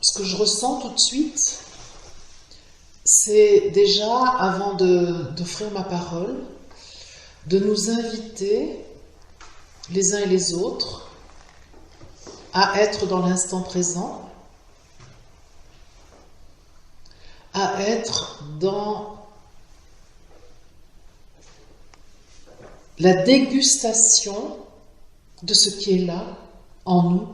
ce que je ressens tout de suite, c'est déjà, avant d'offrir ma parole, de nous inviter, les uns et les autres, à être dans l'instant présent, à être dans la dégustation de ce qui est là, en nous,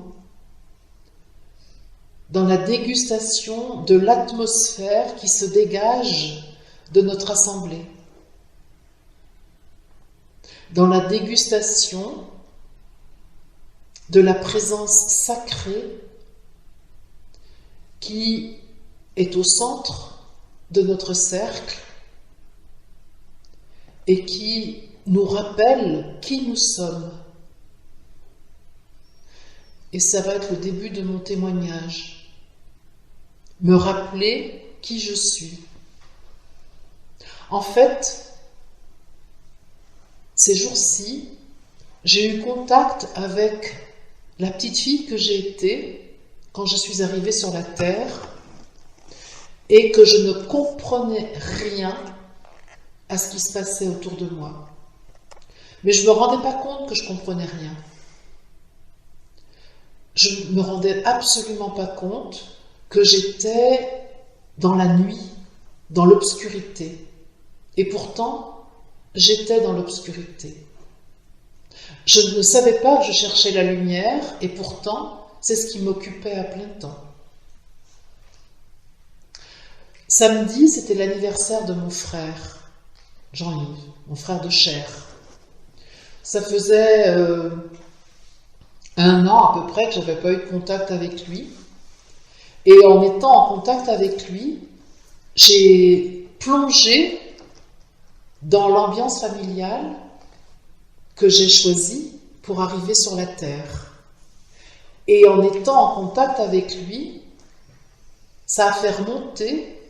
dans la dégustation de l'atmosphère qui se dégage de notre assemblée, dans la dégustation de la présence sacrée qui est au centre de notre cercle et qui nous rappelle qui nous sommes. Et ça va être le début de mon témoignage. Me rappeler qui je suis. En fait, ces jours-ci, j'ai eu contact avec la petite fille que j'ai été quand je suis arrivée sur la terre et que je ne comprenais rien à ce qui se passait autour de moi. Mais je ne me rendais pas compte que je ne comprenais rien. Je ne me rendais absolument pas compte que j'étais dans la nuit, dans l'obscurité. Et pourtant, j'étais dans l'obscurité. Je ne savais pas que je cherchais la lumière, et pourtant, c'est ce qui m'occupait à plein temps. Samedi, c'était l'anniversaire de mon frère, Jean-Yves, mon frère de chair. Ça faisait 1 an à peu près que je n'avais pas eu de contact avec lui. Et en étant en contact avec lui, j'ai plongé dans l'ambiance familiale que j'ai choisie pour arriver sur la terre. Et en étant en contact avec lui, ça a fait remonter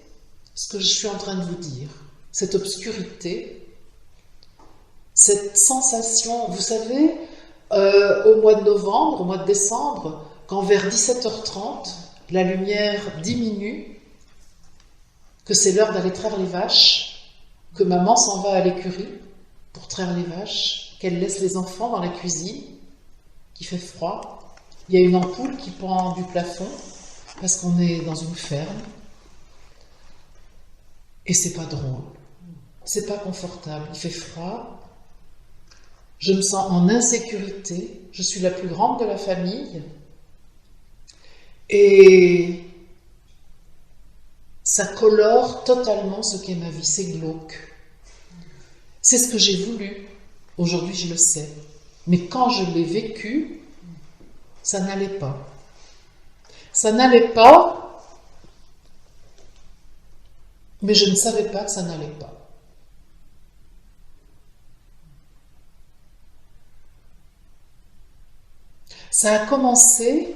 ce que je suis en train de vous dire. Cette obscurité, cette sensation, vous savez, au mois de novembre, au mois de décembre, quand vers 17h30, la lumière diminue, que c'est l'heure d'aller traire les vaches, que maman s'en va à l'écurie pour traire les vaches, qu'elle laisse les enfants dans la cuisine, qu'il fait froid. Il y a une ampoule qui pend du plafond, parce qu'on est dans une ferme. Et c'est pas drôle, c'est pas confortable, il fait froid. Je me sens en insécurité, je suis la plus grande de la famille. Et ça colore totalement ce qu'est ma vie, c'est glauque. C'est ce que j'ai voulu, aujourd'hui je le sais. Mais quand je l'ai vécu, ça n'allait pas. Ça n'allait pas, mais je ne savais pas que ça n'allait pas. Ça a commencé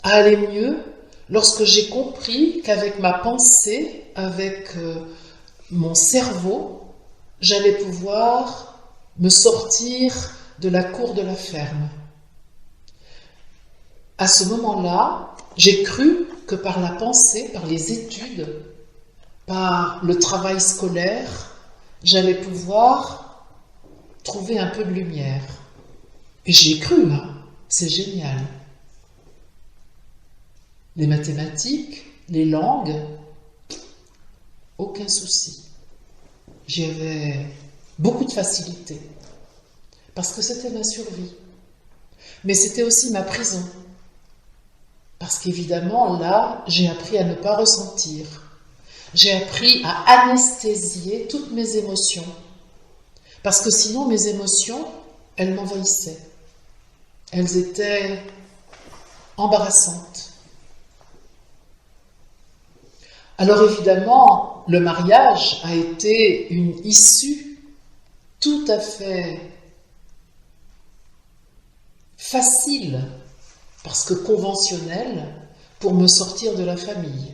à aller mieux lorsque j'ai compris qu'avec ma pensée, avec mon cerveau, j'allais pouvoir me sortir de la cour de la ferme. À ce moment-là, j'ai cru que par la pensée, par les études, par le travail scolaire, j'allais pouvoir trouver un peu de lumière. Et j'y ai cru, là. C'est génial. Les mathématiques, les langues, aucun souci. J'y avais beaucoup de facilité. Parce que c'était ma survie. Mais c'était aussi ma prison. Parce qu'évidemment, là, j'ai appris à ne pas ressentir. J'ai appris à anesthésier toutes mes émotions. Parce que sinon, mes émotions, elles m'envahissaient. Elles étaient embarrassantes. Alors évidemment, le mariage a été une issue tout à fait facile, parce que conventionnelle, pour me sortir de la famille.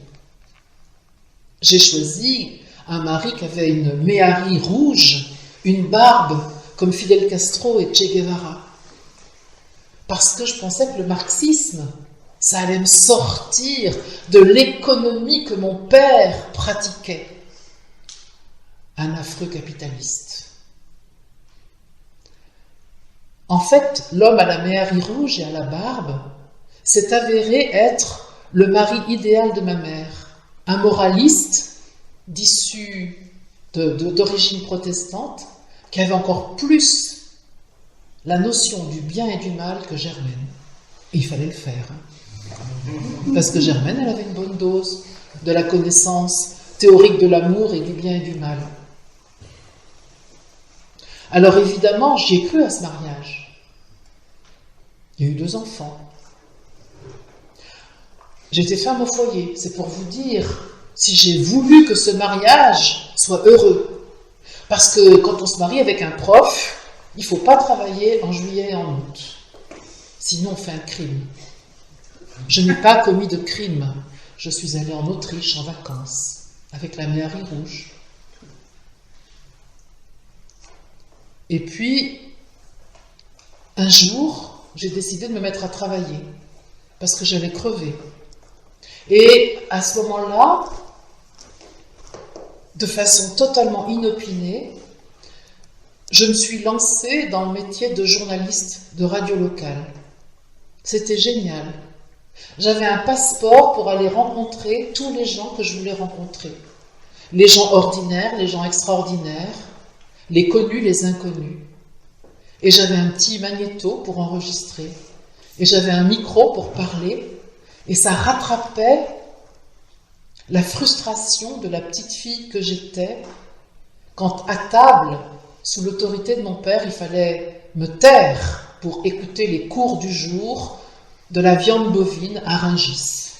J'ai choisi un mari qui avait une méhari rouge, une barbe comme Fidel Castro et Che Guevara. Parce que je pensais que le marxisme Ça allait me sortir de l'économie que mon père pratiquait. Un affreux capitaliste. En fait, l'homme à la méhari rouge et à la barbe s'est avéré être le mari idéal de ma mère. Un moraliste d'origine protestante qui avait encore plus la notion du bien et du mal que Germaine. Et il fallait le faire. Parce que Germaine, elle avait une bonne dose de la connaissance théorique de l'amour et du bien et du mal. Alors évidemment, j'y ai cru à ce mariage. Il y a eu 2 enfants. J'étais femme au foyer, c'est pour vous dire si j'ai voulu que ce mariage soit heureux. Parce que quand on se marie avec un prof, il ne faut pas travailler en juillet et en août. Sinon on fait un crime. Je n'ai pas commis de crime. Je suis allée en Autriche en vacances avec la méhari rouge. Et puis, un jour, j'ai décidé de me mettre à travailler parce que j'allais crever. Et à ce moment-là, de façon totalement inopinée, je me suis lancée dans le métier de journaliste de radio locale. C'était génial. J'avais un passeport pour aller rencontrer tous les gens que je voulais rencontrer. Les gens ordinaires, les gens extraordinaires, les connus, les inconnus. Et j'avais un petit magnéto pour enregistrer. Et j'avais un micro pour parler. Et ça rattrapait la frustration de la petite fille que j'étais quand à table, sous l'autorité de mon père, il fallait me taire pour écouter les cours du jour de la viande bovine à Rungis.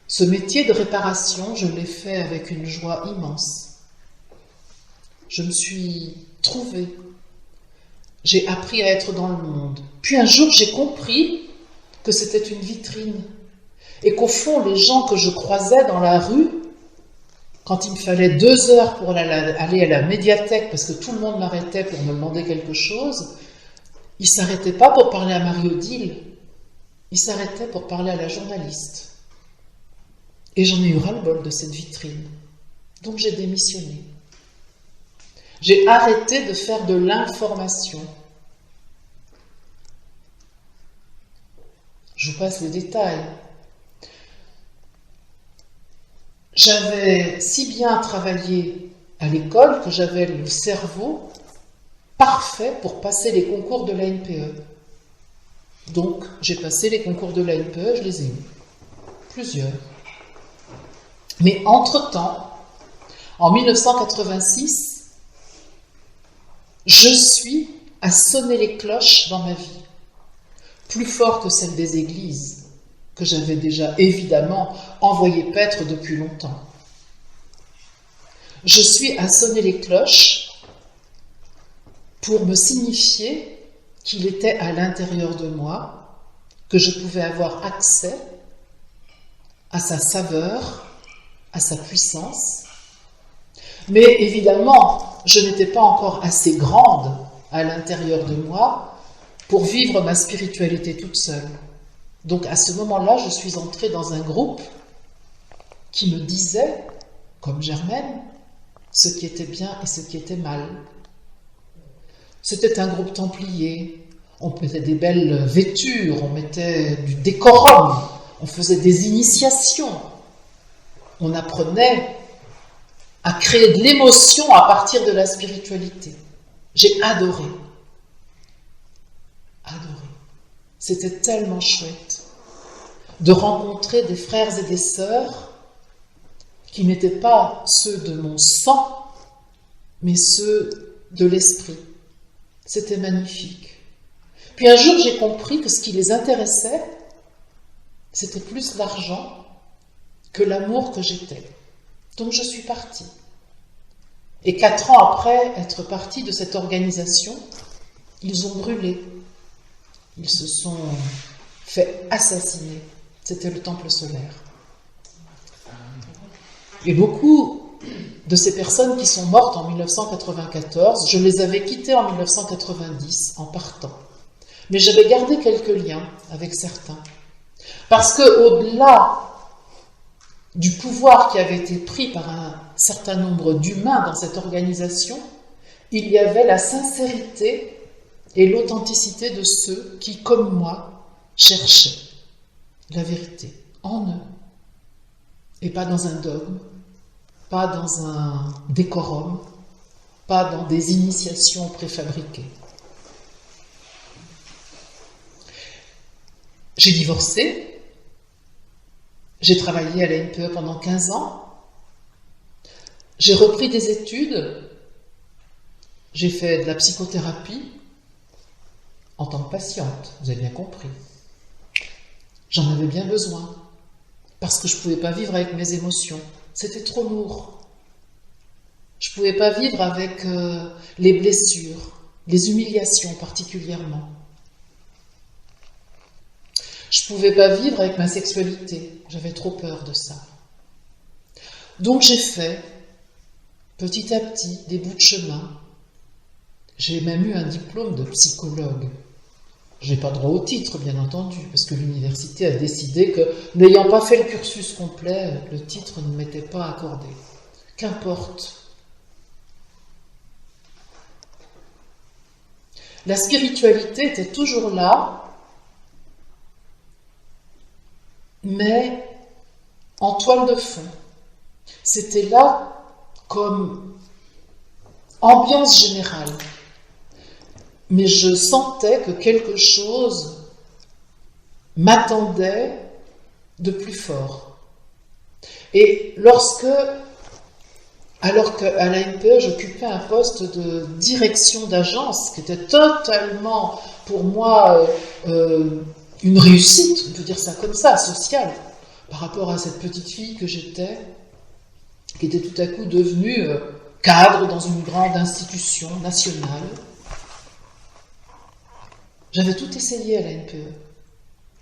Ce métier de réparation, je l'ai fait avec une joie immense. Je me suis trouvée. J'ai appris à être dans le monde. Puis un jour, j'ai compris que c'était une vitrine. Et qu'au fond, les gens que je croisais dans la rue, quand il me fallait 2 heures pour aller à la médiathèque, parce que tout le monde m'arrêtait pour me demander quelque chose, ils ne s'arrêtaient pas pour parler à Marie-Odile, ils s'arrêtaient pour parler à la journaliste. Et j'en ai eu ras-le-bol de cette vitrine. Donc j'ai démissionné. J'ai arrêté de faire de l'information. Je vous passe les détails. J'avais si bien travaillé à l'école que j'avais le cerveau parfait pour passer les concours de l'ANPE. Donc, j'ai passé les concours de l'ANPE, je les ai eus. Plusieurs. Mais entre-temps, en 1986, je suis à sonner les cloches dans ma vie, plus fort que celle des églises, que j'avais déjà évidemment envoyé paître depuis longtemps. Je suis à sonner les cloches pour me signifier qu'il était à l'intérieur de moi, que je pouvais avoir accès à sa saveur, à sa puissance. Mais évidemment, je n'étais pas encore assez grande à l'intérieur de moi pour vivre ma spiritualité toute seule. Donc à ce moment-là, je suis entrée dans un groupe qui me disait, comme Germaine, ce qui était bien et ce qui était mal. C'était un groupe templier, on mettait des belles vêtures, on mettait du décorum, on faisait des initiations, on apprenait à créer de l'émotion à partir de la spiritualité. J'ai adoré. Adoré. C'était tellement chouette de rencontrer des frères et des sœurs qui n'étaient pas ceux de mon sang, mais ceux de l'esprit. C'était magnifique. Puis un jour, j'ai compris que ce qui les intéressait, c'était plus l'argent que l'amour que j'étais. Donc je suis partie. Et 4 ans après être partie de cette organisation, ils ont brûlé. Ils se sont fait assassiner. C'était le temple solaire. Et beaucoup de ces personnes qui sont mortes en 1994, je les avais quittées en 1990 en partant. Mais j'avais gardé quelques liens avec certains. Parce qu'au-delà du pouvoir qui avait été pris par un certain nombre d'humains dans cette organisation, il y avait la sincérité et l'authenticité de ceux qui, comme moi, cherchaient la vérité en eux. Et pas dans un dogme, pas dans un décorum, pas dans des initiations préfabriquées. J'ai divorcé, j'ai travaillé à la NPE pendant 15 ans, j'ai repris des études, j'ai fait de la psychothérapie en tant que patiente, vous avez bien compris. J'en avais bien besoin, parce que je ne pouvais pas vivre avec mes émotions, c'était trop lourd. Je ne pouvais pas vivre avec les blessures, les humiliations particulièrement. Je ne pouvais pas vivre avec ma sexualité, j'avais trop peur de ça. Donc j'ai fait, petit à petit, des bouts de chemin. J'ai même eu un diplôme de psychologue. Je n'ai pas droit au titre, bien entendu, parce que l'université a décidé que, n'ayant pas fait le cursus complet, le titre ne m'était pas accordé. Qu'importe. La spiritualité était toujours là, mais en toile de fond. C'était là comme ambiance générale. Mais je sentais que quelque chose m'attendait de plus fort. Et alors qu'à la NPE, j'occupais un poste de direction d'agence, qui était totalement, pour moi, une réussite, on peut dire ça comme ça, sociale, par rapport à cette petite fille que j'étais, qui était tout à coup devenue cadre dans une grande institution nationale. J'avais tout essayé à la NPE.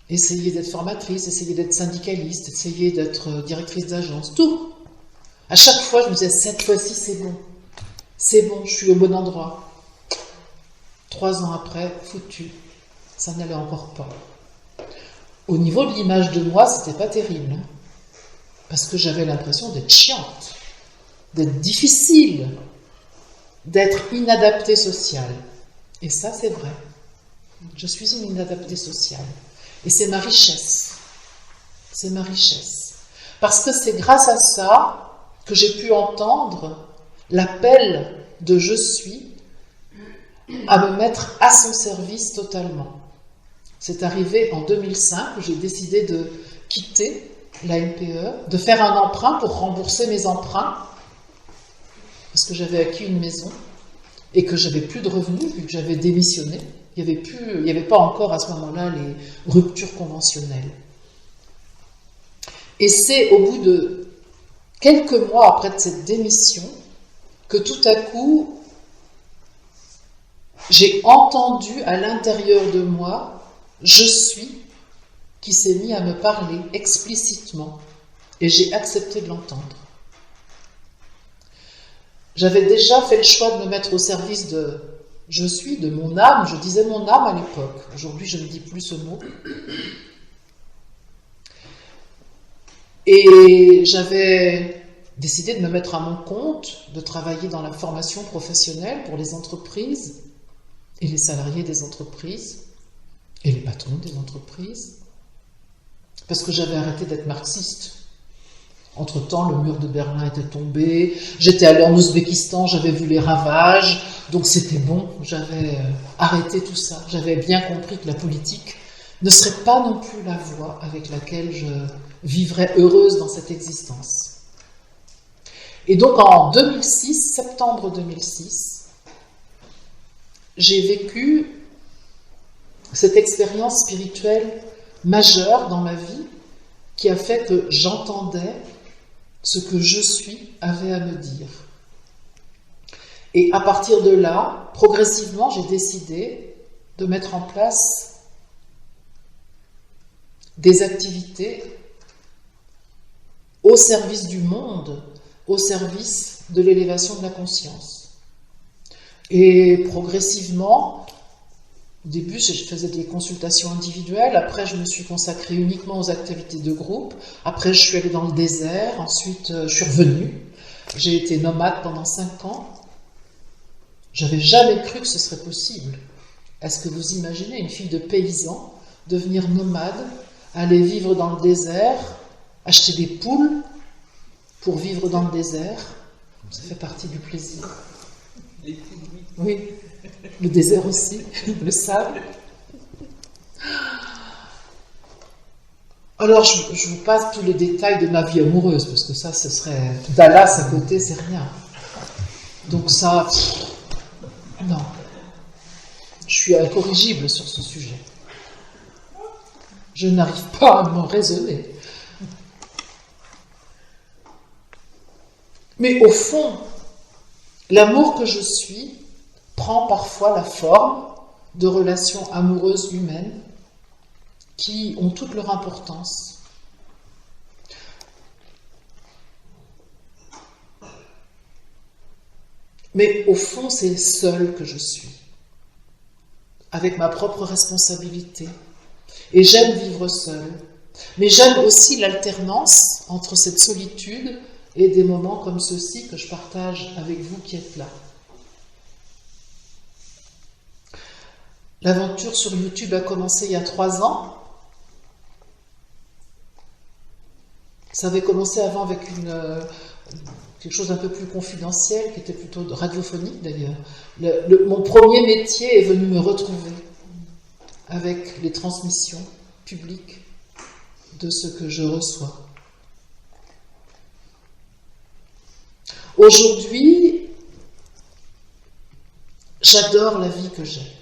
Essayer d'être formatrice, essayer d'être syndicaliste, essayer d'être directrice d'agence, tout. À chaque fois, je me disais, cette fois-ci, c'est bon. C'est bon, je suis au bon endroit. 3 ans après, foutu. Ça n'allait encore pas. Au niveau de l'image de moi, c'était pas terrible. Hein, parce que j'avais l'impression d'être chiante, d'être difficile, d'être inadaptée sociale. Et ça, c'est vrai. Je suis une inadaptée sociale. Et c'est ma richesse. C'est ma richesse. Parce que c'est grâce à ça que j'ai pu entendre l'appel de je suis à me mettre à son service totalement. C'est arrivé en 2005 où j'ai décidé de quitter la NPE, de faire un emprunt pour rembourser mes emprunts, parce que j'avais acquis une maison et que j'avais plus de revenus vu que j'avais démissionné. Il n'y avait pas encore à ce moment-là les ruptures conventionnelles. Et c'est au bout de quelques mois après de cette démission que tout à coup, j'ai entendu à l'intérieur de moi « je suis » qui s'est mis à me parler explicitement et j'ai accepté de l'entendre. J'avais déjà fait le choix de me mettre au service de « je suis », de mon âme, je disais mon âme à l'époque, aujourd'hui je ne dis plus ce mot. Et j'avais décidé de me mettre à mon compte, de travailler dans la formation professionnelle pour les entreprises et les salariés des entreprises et les patrons des entreprises, parce que j'avais arrêté d'être marxiste. Entre-temps, le mur de Berlin était tombé, j'étais allée en Ouzbékistan, j'avais vu les ravages, donc c'était bon, j'avais arrêté tout ça. J'avais bien compris que la politique ne serait pas non plus la voie avec laquelle je vivrais heureuse dans cette existence. Et donc en 2006, septembre 2006, j'ai vécu cette expérience spirituelle majeure dans ma vie qui a fait que j'entendais ce que je suis avait à me dire. Et à partir de là, progressivement, j'ai décidé de mettre en place des activités au service du monde, au service de l'élévation de la conscience. Et progressivement, Au début, je faisais des consultations individuelles, après je me suis consacrée uniquement aux activités de groupe, après je suis allée dans le désert, ensuite je suis revenue. J'ai été nomade pendant 5 ans. J'avais jamais cru que ce serait possible. Est-ce que vous imaginez une fille de paysan devenir nomade, aller vivre dans le désert, acheter des poules pour vivre dans le désert? Ça fait partie du plaisir. Oui, le désert aussi, le sable. Alors, je vous passe tous les détails de ma vie amoureuse, parce que ça, ce serait Dallas à côté, c'est rien. Donc ça, non. Je suis incorrigible sur ce sujet. Je n'arrive pas à m'en raisonner. Mais au fond, l'amour que je suis prend parfois la forme de relations amoureuses humaines qui ont toute leur importance. Mais au fond, c'est seul que je suis, avec ma propre responsabilité. Et j'aime vivre seul. Mais j'aime aussi l'alternance entre cette solitude et des moments comme ceux-ci que je partage avec vous qui êtes là. L'aventure sur YouTube a commencé il y a 3 ans. Ça avait commencé avant avec quelque chose d'un peu plus confidentiel, qui était plutôt radiophonique d'ailleurs. Mon premier métier est venu me retrouver avec les transmissions publiques de ce que je reçois. Aujourd'hui, j'adore la vie que j'ai.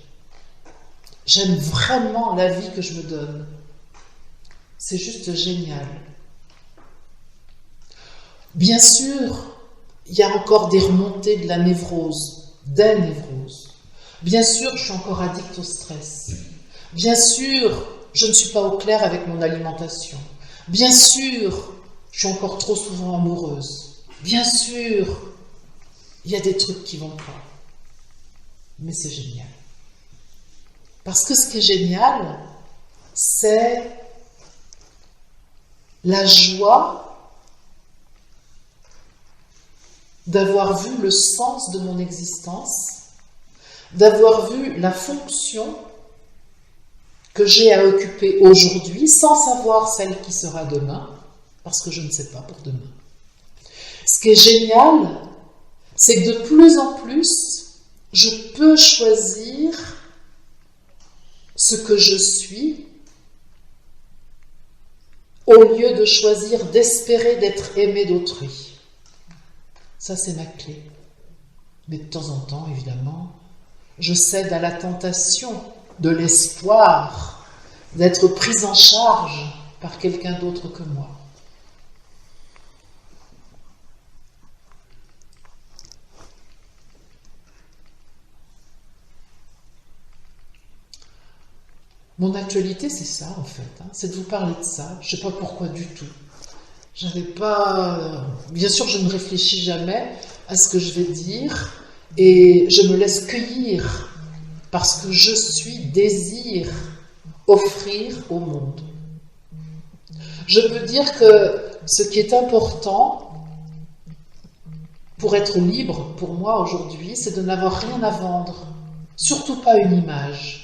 J'aime vraiment la vie que je me donne. C'est juste génial. Bien sûr, il y a encore des remontées de la névrose, des névroses. Bien sûr, je suis encore addict au stress. Bien sûr, je ne suis pas au clair avec mon alimentation. Bien sûr, je suis encore trop souvent amoureuse. Bien sûr, il y a des trucs qui vont pas. Mais c'est génial. Parce que ce qui est génial, c'est la joie d'avoir vu le sens de mon existence, d'avoir vu la fonction que j'ai à occuper aujourd'hui, sans savoir celle qui sera demain, parce que je ne sais pas pour demain. Ce qui est génial, c'est que de plus en plus, je peux choisir ce que je suis, au lieu de choisir d'espérer d'être aimé d'autrui. Ça, c'est ma clé. Mais de temps en temps, évidemment, je cède à la tentation de l'espoir d'être prise en charge par quelqu'un d'autre que moi. Mon actualité, c'est ça, en fait. C'est de vous parler de ça. Je ne sais pas pourquoi du tout. J'avais pas... Bien sûr, je ne réfléchis jamais à ce que je vais dire et je me laisse cueillir parce que je désire offrir au monde. Je peux dire que ce qui est important pour être libre, pour moi aujourd'hui, c'est de n'avoir rien à vendre. Surtout pas une image.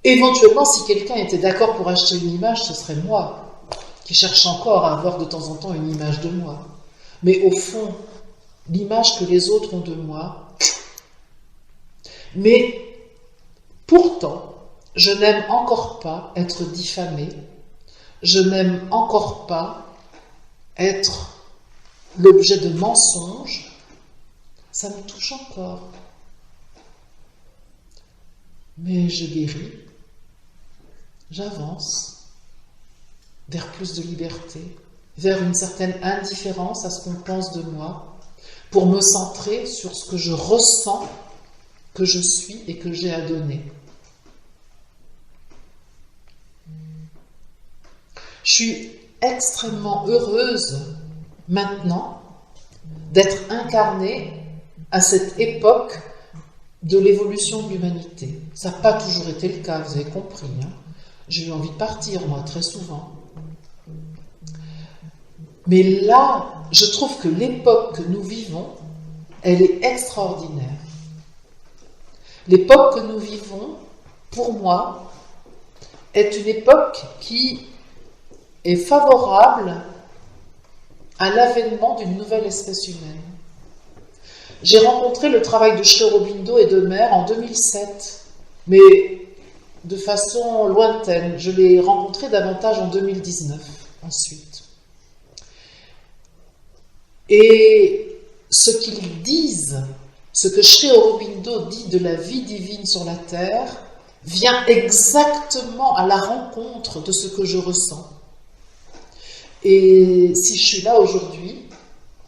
Éventuellement, si quelqu'un était d'accord pour acheter une image, ce serait moi, qui cherche encore à avoir de temps en temps une image de moi. Mais au fond, l'image que les autres ont de moi. Mais pourtant, je n'aime encore pas être diffamée. Je n'aime encore pas être l'objet de mensonges. Ça me touche encore. Mais je guéris. J'avance vers plus de liberté, vers une certaine indifférence à ce qu'on pense de moi, pour me centrer sur ce que je ressens, que je suis et que j'ai à donner. Je suis extrêmement heureuse maintenant d'être incarnée à cette époque de l'évolution de l'humanité. Ça n'a pas toujours été le cas, vous avez compris. Hein. J'ai eu envie de partir, moi, très souvent. Mais là, je trouve que l'époque que nous vivons, elle est extraordinaire. L'époque que nous vivons, pour moi, est une époque qui est favorable à l'avènement d'une nouvelle espèce humaine. J'ai rencontré le travail de Sri Aurobindo et de Mère en 2007, mais de façon lointaine. Je l'ai rencontré davantage en 2019, ensuite. Et ce qu'ils disent, ce que Sri Aurobindo dit de la vie divine sur la terre, vient exactement à la rencontre de ce que je ressens. Et si je suis là aujourd'hui,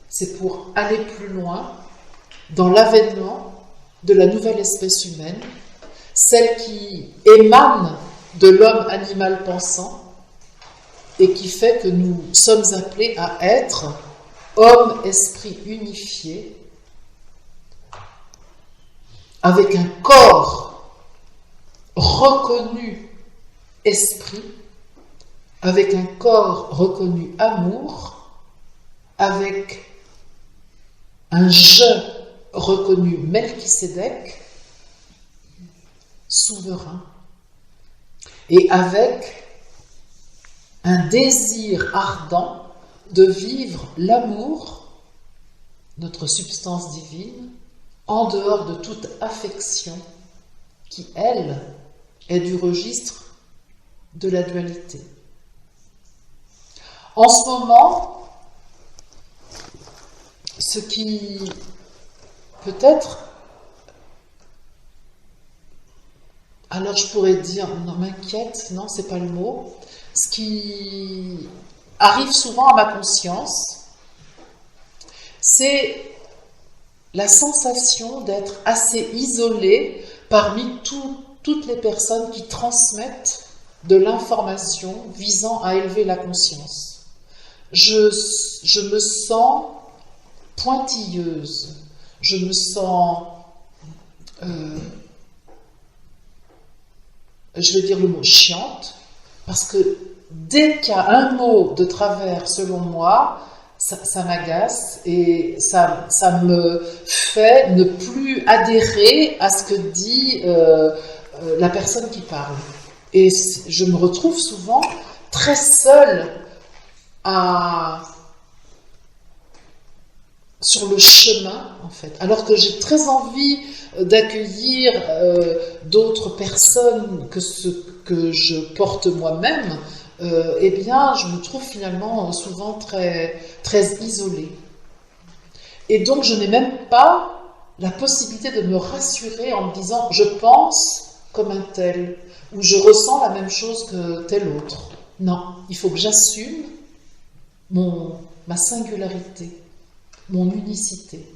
c'est pour aller plus loin dans l'avènement de la nouvelle espèce humaine, celle qui émane de l'homme animal pensant et qui fait que nous sommes appelés à être homme-esprit unifié avec un corps reconnu esprit, avec un corps reconnu amour, avec un je reconnu Melchisédek, souverain, et avec un désir ardent de vivre l'amour, notre substance divine, en dehors de toute affection qui, elle, est du registre de la dualité. En ce moment, ce qui peut-être, alors je pourrais dire, non, m'inquiète, non, c'est pas le mot, ce qui arrive souvent à ma conscience, c'est la sensation d'être assez isolée parmi toutes les personnes qui transmettent de l'information visant à élever la conscience. Je me sens pointilleuse, je me sens, je vais dire le mot chiante, parce que dès qu'il y a un mot de travers, selon moi, ça m'agace et ça me fait ne plus adhérer à ce que dit la personne qui parle. Et je me retrouve souvent très seule sur le chemin, en fait. Alors que j'ai très envie d'accueillir d'autres personnes que ce que je porte moi-même, eh bien, je me trouve finalement souvent très, très isolée. Et donc, je n'ai même pas la possibilité de me rassurer en me disant « je pense comme un tel » ou « je ressens la même chose que tel autre ». Non, il faut que j'assume ma singularité, mon unicité.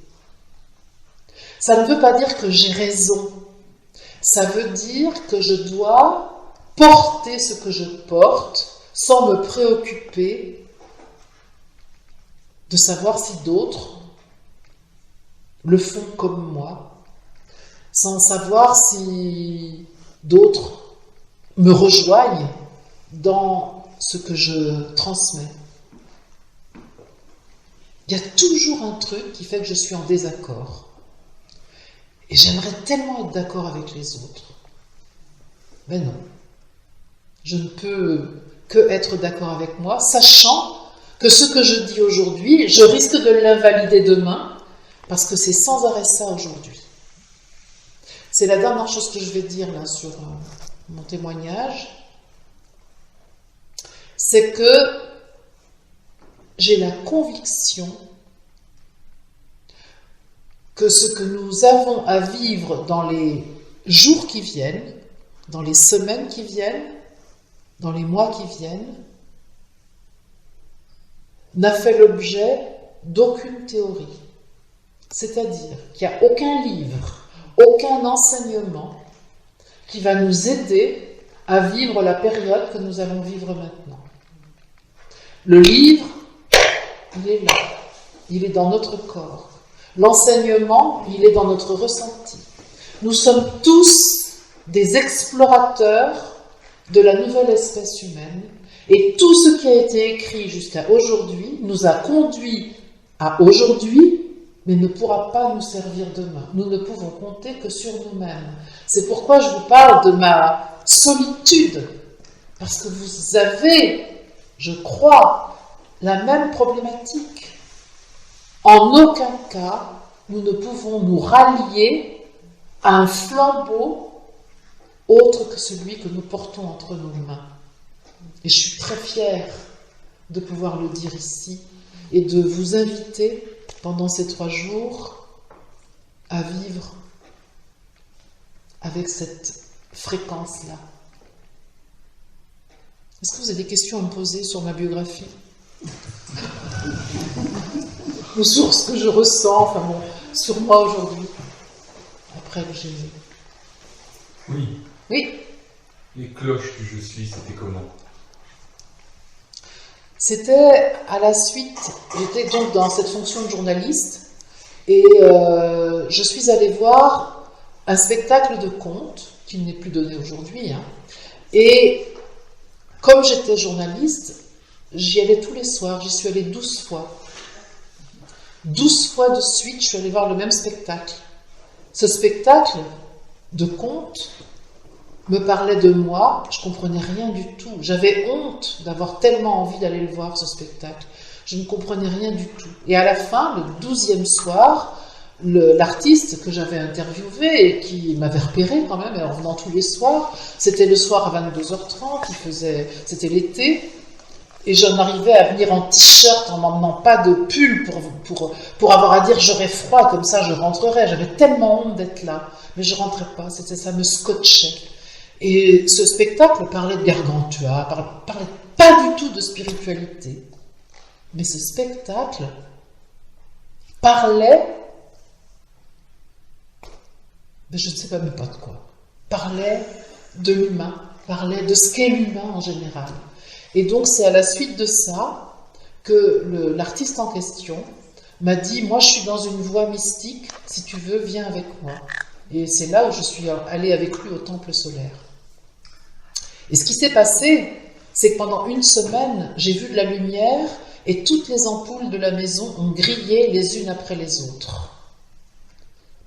Ça ne veut pas dire que j'ai raison. Ça veut dire que je dois porter ce que je porte sans me préoccuper de savoir si d'autres le font comme moi, sans savoir si d'autres me rejoignent dans ce que je transmets. Il y a toujours un truc qui fait que je suis en désaccord. Et j'aimerais tellement être d'accord avec les autres. Mais non. Je ne peux que être d'accord avec moi, sachant que ce que je dis aujourd'hui, je risque de l'invalider demain, parce que c'est sans arrêt ça aujourd'hui. C'est la dernière chose que je vais dire là sur mon témoignage. C'est que j'ai la conviction que ce que nous avons à vivre dans les jours qui viennent, dans les semaines qui viennent, dans les mois qui viennent, n'a fait l'objet d'aucune théorie. C'est-à-dire qu'il n'y a aucun livre, aucun enseignement qui va nous aider à vivre la période que nous allons vivre maintenant. Le livre, il est là, il est dans notre corps. L'enseignement, il est dans notre ressenti. Nous sommes tous des explorateurs de la nouvelle espèce humaine, et tout ce qui a été écrit jusqu'à aujourd'hui nous a conduits à aujourd'hui, mais ne pourra pas nous servir demain. Nous ne pouvons compter que sur nous-mêmes. C'est pourquoi je vous parle de ma solitude, parce que vous avez, je crois, la même problématique. En aucun cas, nous ne pouvons nous rallier à un flambeau autre que celui que nous portons entre nos mains. Et je suis très fière de pouvoir le dire ici et de vous inviter pendant ces 3 jours à vivre avec cette fréquence-là. Est-ce que vous avez des questions à me poser sur ma biographie? Ou sur ce que je ressens, enfin bon, sur moi aujourd'hui, après que j'ai... Oui. Oui. Les cloches du Je suis, c'était comment? C'était à la suite, j'étais donc dans cette fonction de journaliste, et je suis allée voir un spectacle de contes, qui n'est plus donné aujourd'hui, hein, et comme j'étais journaliste, j'y allais tous les soirs, j'y suis allée 12 fois. 12 fois de suite, je suis allée voir le même spectacle. Ce spectacle de contes me parlait de moi, je comprenais rien du tout. J'avais honte d'avoir tellement envie d'aller le voir, ce spectacle. Je ne comprenais rien du tout. Et à la fin, le 12e soir, l'artiste que j'avais interviewé et qui m'avait repéré quand même, en venant tous les soirs, c'était le soir à 22h30, c'était l'été, et j'en arrivais à venir en t-shirt en n'emmenant pas de pull pour avoir à dire j'aurais froid, comme ça je rentrerais. J'avais tellement honte d'être là, mais je rentrais pas, ça me scotchait. Et ce spectacle parlait de Gargantua, parlait pas du tout de spiritualité, mais ce spectacle parlait, je ne sais pas même pas de quoi, parlait de l'humain, parlait de ce qu'est l'humain en général. Et donc c'est à la suite de ça que l'artiste en question m'a dit « Moi je suis dans une voie mystique, si tu veux, viens avec moi ». Et c'est là où je suis allée avec lui au Temple solaire. Et ce qui s'est passé, c'est que pendant 1 semaine, j'ai vu de la lumière et toutes les ampoules de la maison ont grillé les unes après les autres.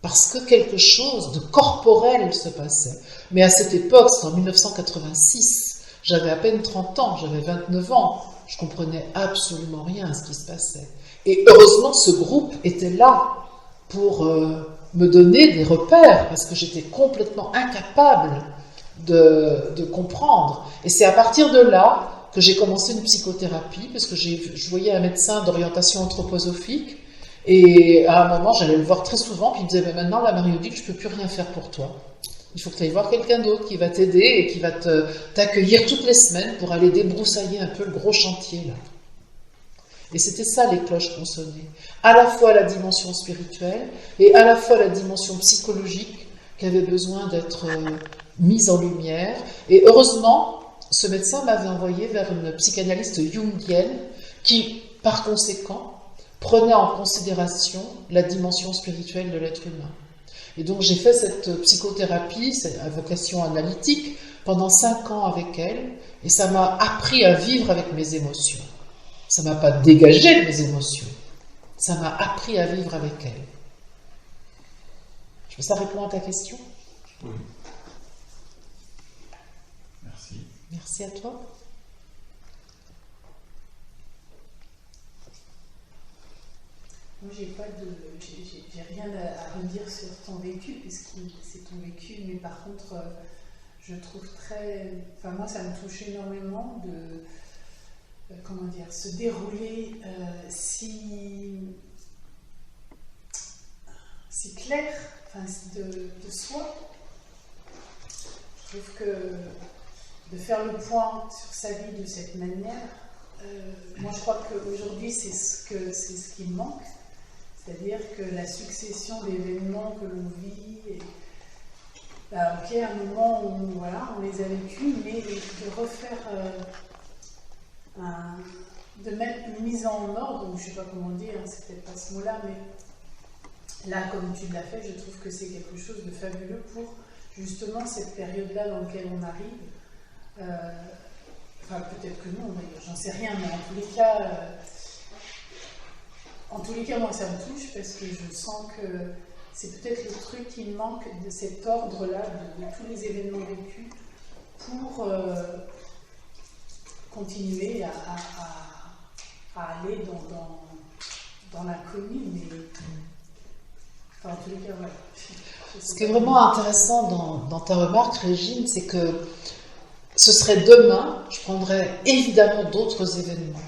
Parce que quelque chose de corporel se passait. Mais à cette époque, c'était en 1986, j'avais à peine 30 ans, j'avais 29 ans, je comprenais absolument rien à ce qui se passait. Et heureusement, ce groupe était là pour me donner des repères, parce que j'étais complètement incapable de comprendre. Et c'est à partir de là que j'ai commencé une psychothérapie, parce que je voyais un médecin d'orientation anthroposophique, et à un moment, j'allais le voir très souvent, puis il me disait, mais maintenant, la Marie-Odile, je ne peux plus rien faire pour toi. Il faut que tu ailles voir quelqu'un d'autre qui va t'aider et qui va t'accueillir toutes les semaines pour aller débroussailler un peu le gros chantier, là. Et c'était ça, les cloches qu'on sonnait. À la fois la dimension spirituelle et à la fois la dimension psychologique qui avait besoin d'être mise en lumière. Et heureusement, ce médecin m'avait envoyé vers une psychanalyste jungienne qui, par conséquent, prenait en considération la dimension spirituelle de l'être humain. Et donc j'ai fait cette psychothérapie, c'est à vocation analytique, pendant 5 ans avec elle, et ça m'a appris à vivre avec mes émotions. Ça ne m'a pas dégagé de mes émotions, ça m'a appris à vivre avec elle. Ça répond à ta question? Oui. Merci. Merci à toi. Moi, j'ai rien à redire sur ton vécu, puisque c'est ton vécu, mais par contre, je trouve moi, ça me touche énormément de, se dérouler si clair, de soi. Je trouve que de faire le point sur sa vie de cette manière, moi, je crois qu'aujourd'hui, c'est ce qui me manque. C'est-à-dire que la succession d'événements que l'on vit, ok, à un moment où on les a vécus, mais de refaire, de mettre une mise en ordre, ou je ne sais pas comment dire, c'est peut-être pas ce mot-là, mais là, comme tu l'as fait, je trouve que c'est quelque chose de fabuleux pour justement cette période-là dans laquelle on arrive. Enfin, peut-être que non, d'ailleurs, j'en sais rien, mais en tous les cas, moi, ça me touche parce que je sens que c'est peut-être le truc qui me manque de cet ordre-là, de tous les événements vécus, pour continuer à aller dans l'inconnu, mais enfin, en tous les cas, voilà. Ce qui est vraiment intéressant dans ta remarque, Régine, c'est que ce serait demain, je prendrais évidemment d'autres événements.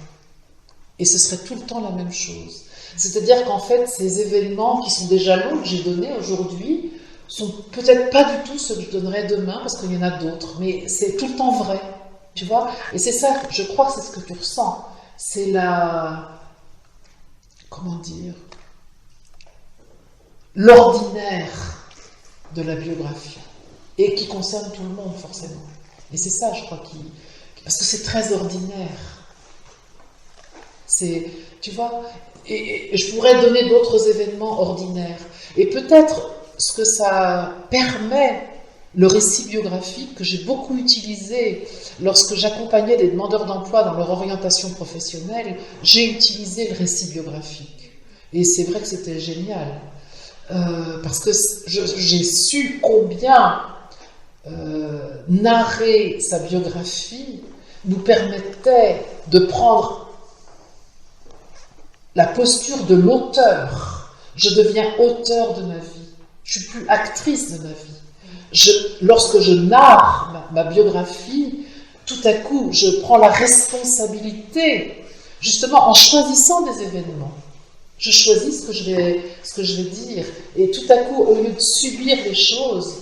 Et ce serait tout le temps la même chose. C'est-à-dire qu'en fait, ces événements qui sont déjà longs, que j'ai donnés aujourd'hui, sont peut-être pas du tout ceux que je donnerai demain, parce qu'il y en a d'autres. Mais c'est tout le temps vrai, tu vois. Et c'est ça, je crois que c'est ce que tu ressens. C'est comment dire, l'ordinaire de la biographie. Et qui concerne tout le monde, forcément. Et c'est ça, je crois, parce que c'est très ordinaire. Tu vois, et je pourrais donner d'autres événements ordinaires. Et peut-être ce que ça permet, le récit biographique, que j'ai beaucoup utilisé lorsque j'accompagnais des demandeurs d'emploi dans leur orientation professionnelle, j'ai utilisé le récit biographique. Et c'est vrai que c'était génial. Parce que j'ai su combien narrer sa biographie nous permettait de prendre la posture de l'auteur. Je deviens auteur de ma vie. Je suis plus actrice de ma vie. Lorsque je narre ma biographie, tout à coup, je prends la responsabilité, justement en choisissant des événements. Je choisis ce que je vais dire. Et tout à coup, au lieu de subir les choses,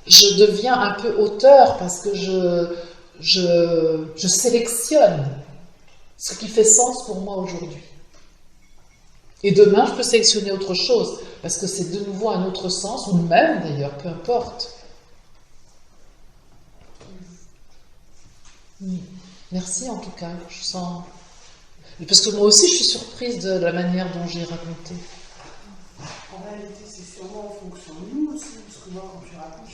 je deviens un peu auteur parce que je sélectionne ce qui fait sens pour moi aujourd'hui. Et demain, je peux sélectionner autre chose, parce que c'est de nouveau un autre sens, ou même d'ailleurs, peu importe. Merci en tout cas, je sens... Parce que moi aussi, je suis surprise de la manière dont j'ai raconté. En réalité, c'est sûrement en fonction de nous aussi, parce que moi, quand je raconte,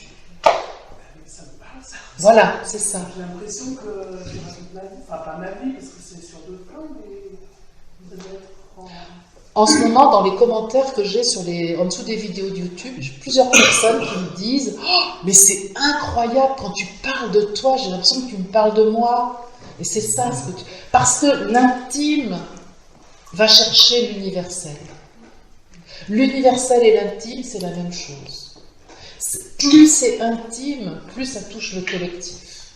ça me parle, ça. Voilà, c'est ça. J'ai l'impression que je raconte ma vie, enfin pas ma vie, parce que c'est sur d'autres plans, mais ça doit être en ce moment, dans les commentaires que j'ai en dessous des vidéos de YouTube, j'ai plusieurs personnes qui me disent « Oh, mais c'est incroyable, quand tu parles de toi, j'ai l'impression que tu me parles de moi. » Et c'est ça, parce que l'intime va chercher l'universel. L'universel et l'intime, c'est la même chose. Plus c'est intime, plus ça touche le collectif.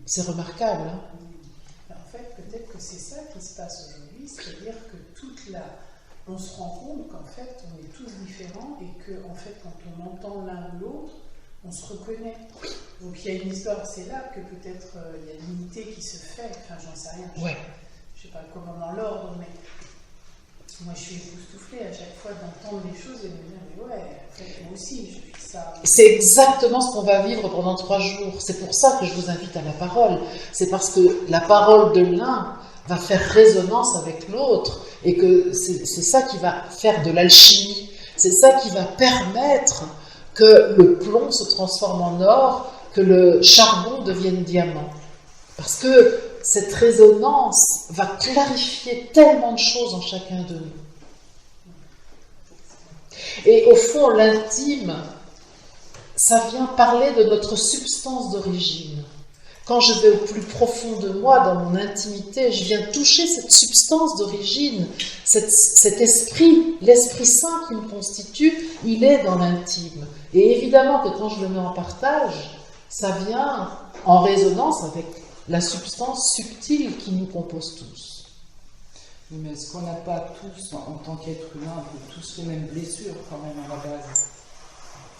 C'est remarquable, hein? En fait, peut-être que c'est ça qui se passe aujourd'hui, c'est-à-dire que on se rend compte qu'en fait, on est tous différents et que, en fait, quand on entend l'un ou l'autre, on se reconnaît. Donc il y a une histoire, c'est là que peut-être il y a l'unité qui se fait, enfin j'en sais rien, je sais pas comment dans l'ordre, mais moi je suis époustouflée à chaque fois d'entendre les choses et de me dire mais ouais, en fait moi aussi je vis ça. C'est exactement ce qu'on va vivre pendant 3 jours, c'est pour ça que je vous invite à la parole, c'est parce que la parole de l'un va faire résonance avec l'autre et que c'est ça qui va faire de l'alchimie, c'est ça qui va permettre que le plomb se transforme en or, que le charbon devienne diamant. Parce que cette résonance va clarifier tellement de choses en chacun de nous. Et au fond, l'intime, ça vient parler de notre substance d'origine. Quand je vais au plus profond de moi, dans mon intimité, je viens toucher cette substance d'origine, cet esprit, l'Esprit Saint qui me constitue, il est dans l'intime. Et évidemment que quand je le mets en partage, ça vient en résonance avec la substance subtile qui nous compose tous. Mais est-ce qu'on n'a pas tous, en tant qu'être humain, un peu tous les mêmes blessures quand même à la base?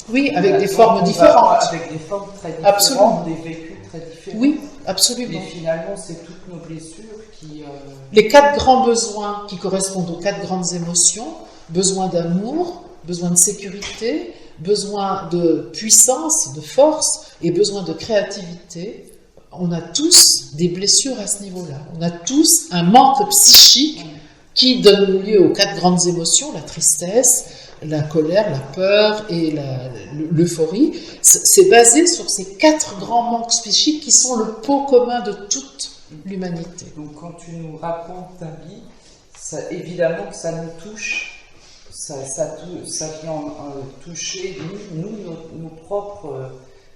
Oui, avec des formes différentes. Avec des formes très différentes, absolument. Des vécus très différents. Oui, absolument. Mais finalement, c'est toutes nos blessures qui... Les 4 grands besoins qui correspondent aux 4 grandes émotions, besoin d'amour, besoin de sécurité, besoin de puissance, de force et besoin de créativité. On a tous des blessures à ce niveau-là. On a tous un manque psychique qui donne lieu aux 4 grandes émotions, la tristesse, la colère, la peur et l'euphorie. C'est basé sur ces 4 grands manques psychiques qui sont le pot commun de toute l'humanité. Donc quand tu nous racontes ta vie, ça, évidemment que ça nous touche, ça vient toucher nous nos propres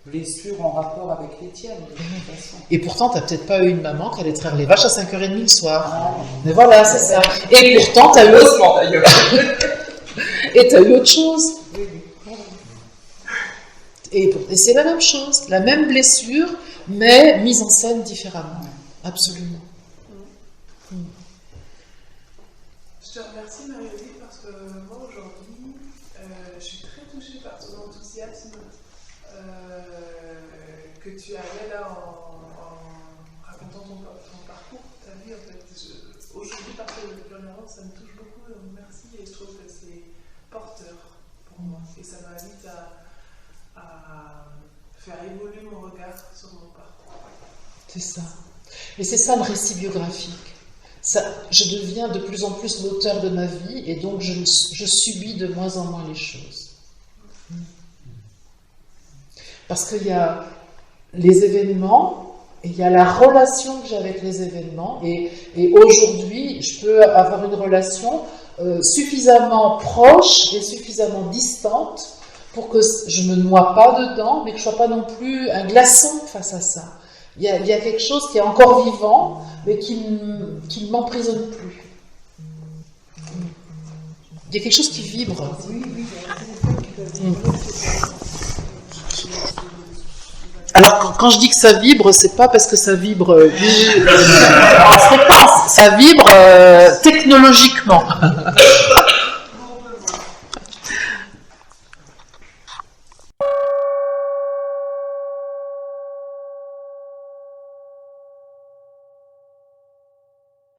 blessures en rapport avec les tiennes, de toute façon. Et pourtant, t'as peut-être pas eu une maman qui allait traire les vaches à 5h30 le soir. Mais voilà, c'est ça. Et pourtant, t'as eu... Heureusement d'ailleurs. Et t'as eu autre chose. Et c'est la même chose, la même blessure, mais mise en scène différemment. Absolument. Je te remercie Marie-Olive parce que moi aujourd'hui, je suis très touchée par ton enthousiasme que tu avais là en racontant ton parcours, ta vie en fait. Aujourd'hui, parce que ça me touche beaucoup, donc merci, et je trouve que c'est porteur pour moi. Et ça m'invite à faire évoluer mon regard sur mon parcours. C'est ça. Et c'est ça le récit biographique. Ça, je deviens de plus en plus l'auteur de ma vie et donc je subis de moins en moins les choses. Parce qu'il y a les événements, et il y a la relation que j'ai avec les événements, et aujourd'hui, je peux avoir une relation suffisamment proche et suffisamment distante pour que je ne me noie pas dedans, mais que je ne sois pas non plus un glaçon face à ça. Il y a quelque chose qui est encore vivant, mais qui ne m'emprisonne plus. Il y a quelque chose qui vibre. Alors, quand je dis que ça vibre, c'est pas parce que ça vibre en fréquence, ça vibre technologiquement.